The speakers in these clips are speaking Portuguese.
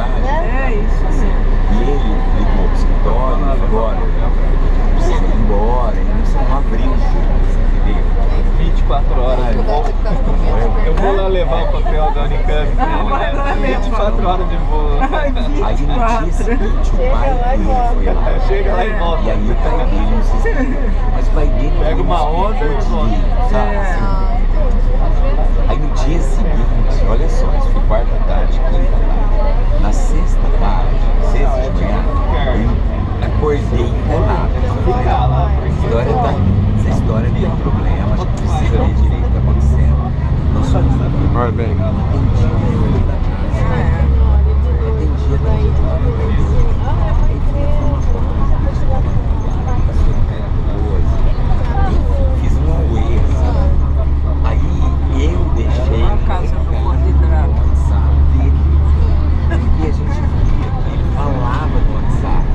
viagem. É isso assim. E ele ligou pro escritório e falou, olha, eu preciso ir embora, e não abriu o curso, entendeu? 24 horas. Eu vou lá levar o papel da Unicamp. Vai lá levar. 24 horas de voo. Aí no dia seguinte o pai dele foi lá. Chega lá e volta. E aí o pai dele, não sei se... Mas o pai dele Pega uma onda e volta. sabe? Assim. Aí no dia seguinte, olha só, isso foi quarta tarde, quinta tarde. Na sexta tarde, sexta de manhã, eu acordei enrolado. Essa história tem problema, acho que precisa ver direito o que está acontecendo. Não sou muito. Olha bem. Não entendi o da casa. Não entendi a fiz um auê, assim. Aí eu deixei Uma casa no carboidrato. o WhatsApp dele. E a gente via que ele falava no WhatsApp.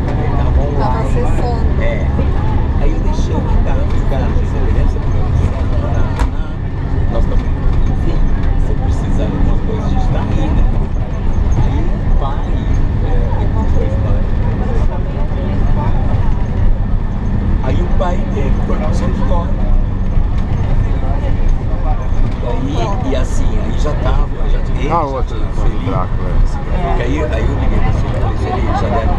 Ele tava online. Tava acessando. É. Aí eu deixei o que tava, cara, você lembra? Você nós estamos, enfim, se precisar de alguma coisa, a gente tá aí, né? Aí o pai, aí o pai dele foi no escritório. E assim, aí já tava, já tinha. A outra do Drácula. Aí eu liguei pra você e falei, já deve